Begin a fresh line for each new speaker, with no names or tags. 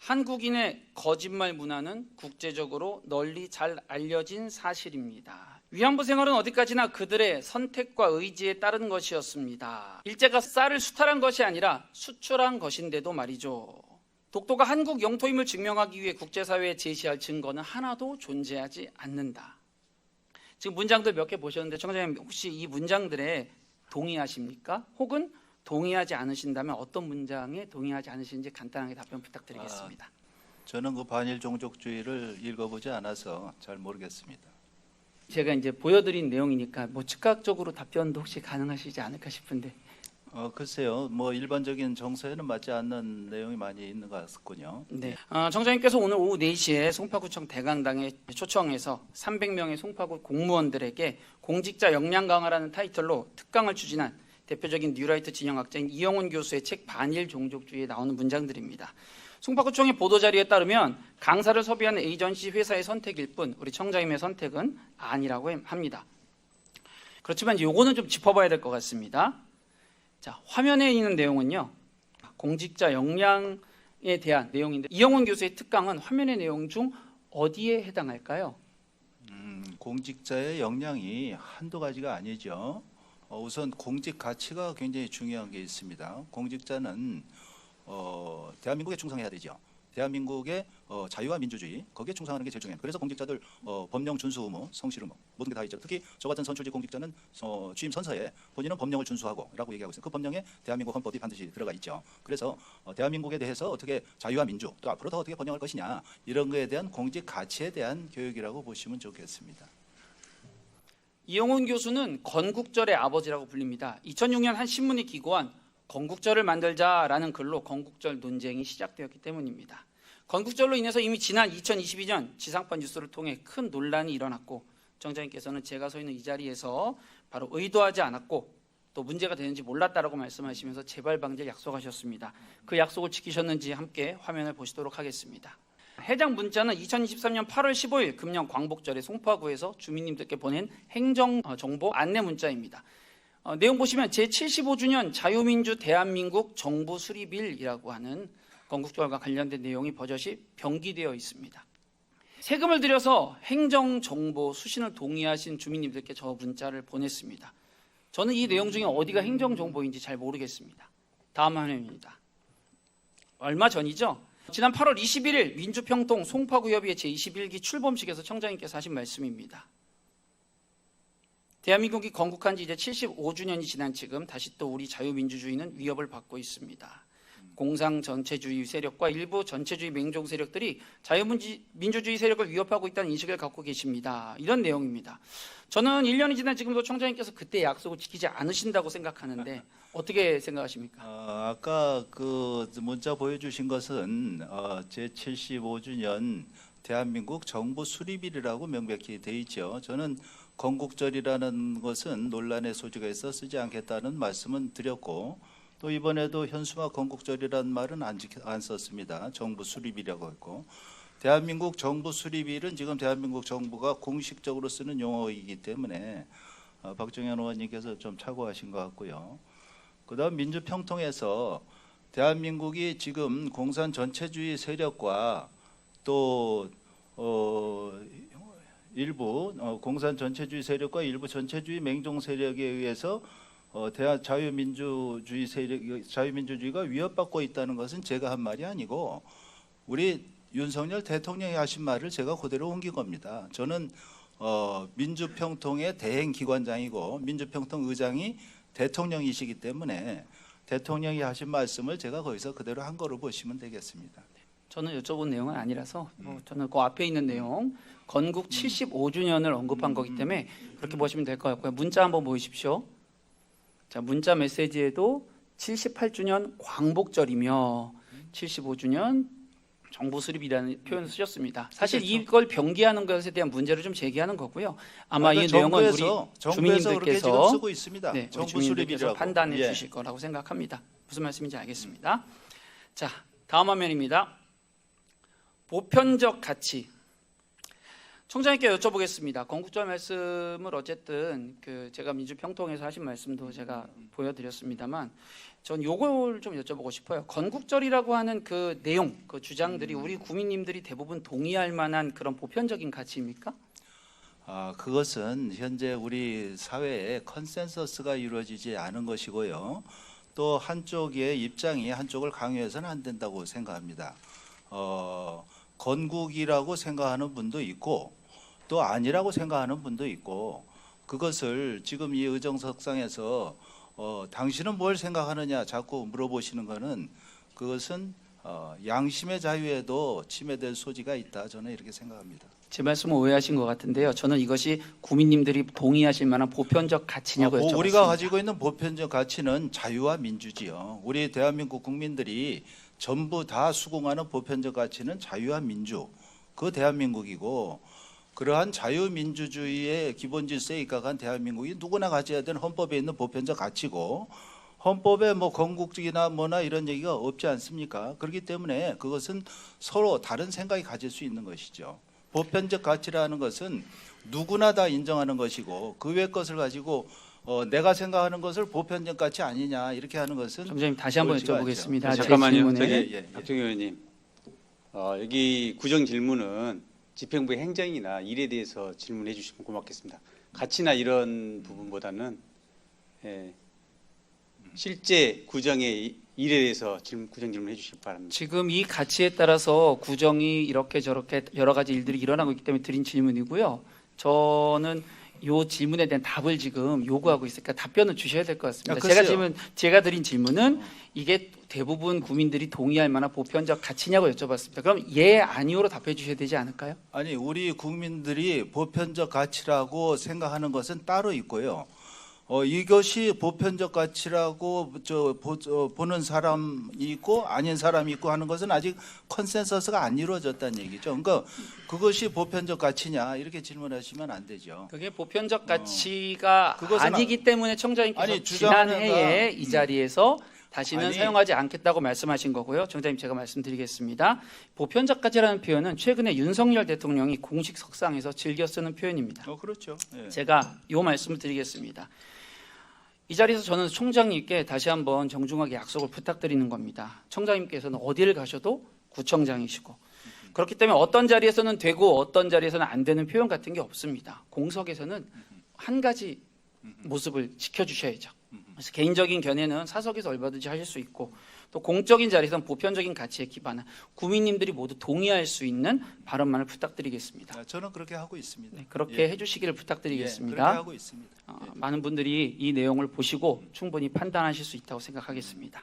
한국인의 거짓말 문화는 국제적으로 널리 잘 알려진 사실입니다. 위안부 생활은 어디까지나 그들의 선택과 의지에 따른 것이었습니다. 일제가 쌀을 수탈한 것이 아니라 수출한 것인데도 말이죠. 독도가 한국 영토임을 증명하기 위해 국제사회에 제시할 증거는 하나도 존재하지 않는다. 지금 문장들 몇 개 보셨는데 청장님 혹시 이 문장들에 동의하십니까? 혹은 동의하지 않으신다면 어떤 문장에 동의하지 않으시는지 간단하게 답변 부탁드리겠습니다.
저는 그 반일 종족주의를 읽어보지 않아서 잘 모르겠습니다.
제가 이제 보여드린 내용이니까 뭐 즉각적으로 답변도 혹시 가능하시지 않을까 싶은데.
글쎄요, 뭐 일반적인 정서에는 맞지 않는 내용이 많이 있는 것 같군요.
네. 청장님께서 오늘 오후 4시에 송파구청 대강당에 초청해서 300명의 송파구 공무원들에게 공직자 역량 강화라는 타이틀로 특강을 추진한 대표적인 뉴라이트 진영학자인 이영훈 교수의 책 반일 종족주의에 나오는 문장들입니다. 송파구청의 보도자료에 따르면 강사를 섭외하는 에이전시 회사의 선택일 뿐 우리 청장님의 선택은 아니라고 합니다. 그렇지만 요거는 좀 짚어봐야 될 것 같습니다. 자, 화면에 있는 내용은요, 공직자 역량에 대한 내용인데 이영훈 교수의 특강은 화면의 내용 중 어디에 해당할까요?
공직자의 역량이 한두 가지가 아니죠. 우선 공직 가치가 굉장히 중요한 게 있습니다. 공직자는 대한민국에 충성해야 되죠. 대한민국의 자유와 민주주의 거기에 충성하는 게 제일 중요해요. 그래서 공직자들 법령 준수 의무, 성실 의무 모든 게 다 있죠. 특히 저 같은 선출직 공직자는 취임 선서에 본인은 법령을 준수하고라고 얘기하고 있어요. 그 법령에 대한민국 헌법이 반드시 들어가 있죠. 그래서 대한민국에 대해서 어떻게 자유와 민주 또 앞으로 더 어떻게 번영할 것이냐 이런 거에 대한 공직 가치에 대한 교육이라고 보시면 좋겠습니다.
이영훈 교수는 건국절의 아버지라고 불립니다. 2006년 한 신문이 기고한 건국절을 만들자라는 글로 건국절 논쟁이 시작되었기 때문입니다. 건국절로 인해서 이미 지난 2022년 지상파 뉴스를 통해 큰 논란이 일어났고 정장님께서는 제가 서 있는 이 자리에서 바로 의도하지 않았고 또 문제가 되는지 몰랐다라고 말씀하시면서 재발 방지를 약속하셨습니다. 그 약속을 지키셨는지 함께 화면을 보시도록 하겠습니다. 해당 문자는 2023년 8월 15일 금년 광복절에 송파구에서 주민님들께 보낸 행정정보 안내 문자입니다. 내용 보시면 제75주년 자유민주 대한민국 정부 수립일이라고 하는 건국절과 관련된 내용이 버젓이 병기되어 있습니다. 세금을 들여서 행정정보 수신을 동의하신 주민님들께 저 문자를 보냈습니다. 저는 이 내용 중에 어디가 행정정보인지 잘 모르겠습니다. 다음 화면입니다. 얼마 전이죠. 지난 8월 21일 민주평통 송파구협의회 제21기 출범식에서 청장님께서 하신 말씀입니다. 대한민국이 건국한 지 이제 75주년이 지난 지금 다시 또 우리 자유민주주의는 위협을 받고 있습니다. 공상 전체주의 세력과 일부 전체주의 맹종 세력들이 자유민주주의 세력을 위협하고 있다는 인식을 갖고 계십니다. 이런 내용입니다. 저는 1년이 지난 지금도 청장님께서 그때 약속을 지키지 않으신다고 생각하는데 어떻게 생각하십니까?
아까 그 문자 보여주신 것은 제75주년 대한민국 정부 수립일이라고 명백히 돼 있죠. 저는 건국절이라는 것은 논란의 소지가 있어 쓰지 않겠다는 말씀은 드렸고 또 이번에도 현수막 건국절이라는 말은 안 썼습니다. 정부 수립이라고 했고 대한민국 정부 수립일은 지금 대한민국 정부가 공식적으로 쓰는 용어이기 때문에 박정현 의원님께서 좀 착오하신 것 같고요. 그다음 민주평통에서 대한민국이 지금 공산 전체주의 세력과 또 일부 공산 전체주의 세력과 일부 전체주의 맹종 세력에 의해서 자유민주주의가 위협받고 있다는 것은 제가 한 말이 아니고 우리 윤석열 대통령이 하신 말을 제가 그대로 옮긴 겁니다. 저는 민주평통의 대행기관장이고 민주평통 의장이 대통령이시기 때문에 대통령이 하신 말씀을 제가 거기서 그대로 한 거로 보시면 되겠습니다.
저는 여쭤본 내용은 아니라서 저는 그 앞에 있는 내용 건국 75주년을 언급한 거기 때문에 그렇게 보시면 될 것 같고요. 문자 한번 보십시오. 자, 문자 메시지에도 78주년 광복절이며 75주년 정부 수립이라는 표현을 쓰셨습니다. 사실 이걸 병기하는 것에 대한 문제를 좀 제기하는 거고요. 아마 이 내용은 우리 주민님들께서
쓰고 있습니다.
네,
정부
수립이라고 판단해
예.
주실 거라고 생각합니다. 무슨 말씀인지 알겠습니다. 자, 다음 화면입니다. 보편적 가치. 총장님께 여쭤보겠습니다. 건국절 말씀을 어쨌든 제가 민주평통에서 하신 말씀도 제가 보여드렸습니다만 전 요걸 좀 여쭤보고 싶어요. 건국절이라고 하는 그 내용, 그 주장들이 우리 구민님들이 대부분 동의할 만한 그런 보편적인 가치입니까?
그것은 현재 우리 사회에 컨센서스가 이루어지지 않은 것이고요. 또 한쪽의 입장이 한쪽을 강요해서는 안 된다고 생각합니다. 건국이라고 생각하는 분도 있고 또 아니라고 생각하는 분도 있고 그것을 지금 이 의정석상에서 당신은 뭘 생각하느냐 자꾸 물어보시는 것은 그것은 양심의 자유에도 침해될 소지가 있다. 저는 이렇게 생각합니다.
제 말씀을 오해하신 것 같은데요. 저는 이것이 구민님들이 동의하실 만한 보편적 가치냐고 여쭤봤습니다.
우리가 가지고 있는 보편적 가치는 자유와 민주지요. 우리 대한민국 국민들이 전부 다 수긍하는 보편적 가치는 자유와 민주. 그 대한민국이고 그러한 자유민주주의의 기본 질서에 입각한 대한민국이 누구나 가져야 되는 헌법에 있는 보편적 가치고 헌법에 뭐 건국적이나 뭐나 이런 얘기가 없지 않습니까? 그렇기 때문에 그것은 서로 다른 생각이 가질 수 있는 것이죠. 보편적 가치라는 것은 누구나 다 인정하는 것이고 그 외 것을 가지고 내가 생각하는 것을 보편적 가치 아니냐 이렇게 하는 것은
총장님 다시 한번
옳지가
여쭤보겠습니다.
않죠.
제
잠깐만요.
질문에.
저기 박정희 의원님, 여기 구정 질문은 집행부의 행정이나 일에 대해서 질문해 주시면 고맙겠습니다. 가치나 이런 부분보다는 실제 구정의 일에 대해서 구정 질문해 주시기 바랍니다.
지금 이 가치에 따라서 구정이 이렇게 저렇게 여러 가지 일들이 일어나고 있기 때문에 드린 질문이고요. 저는 이 질문에 대한 답을 지금 요구하고 있으니까 답변을 주셔야 될 것 같습니다.
글쎄요.
제가 드린 질문은 이게 대부분 국민들이 동의할 만한 보편적 가치냐고 여쭤봤습니다. 그럼 예, 아니오로 답해 주셔야 되지 않을까요?
아니 우리 국민들이 보편적 가치라고 생각하는 것은 따로 있고요. 이것이 보편적 가치라고 보는 사람이 있고 아닌 사람이 있고 하는 것은 아직 컨센서스가 안 이루어졌다는 얘기죠. 그러니까 그것이 보편적 가치냐 이렇게 질문하시면 안 되죠.
그게 보편적 가치가
그것은
아니기 때문에 청장님께서
아니,
지난해에
주장하다가-
이 자리에서 다시는
아니.
사용하지 않겠다고 말씀하신 거고요. 청장님 제가 말씀드리겠습니다. 보편적 가치라는 표현은 최근에 윤석열 대통령이 공식 석상에서 즐겨 쓰는 표현입니다.
그렇죠. 예.
제가 이 말씀을 드리겠습니다. 이 자리에서 저는 총장님께 다시 한번 정중하게 약속을 부탁드리는 겁니다. 청장님께서는 어디를 가셔도 구청장이시고 그렇기 때문에 어떤 자리에서는 되고 어떤 자리에서는 안 되는 표현 같은 게 없습니다. 공석에서는 한 가지 모습을 지켜주셔야죠. 그래서 개인적인 견해는 사석에서 얼마든지 하실 수 있고 또 공적인 자리에서는 보편적인 가치에 기반한 구민님들이 모두 동의할 수 있는 발언만을 부탁드리겠습니다.
저는 그렇게 하고 있습니다.
네, 그렇게
예.
해주시기를
예,
부탁드리겠습니다.
그렇게 하고 있습니다.
많은 분들이 이 내용을 보시고 충분히 판단하실 수 있다고 생각하겠습니다.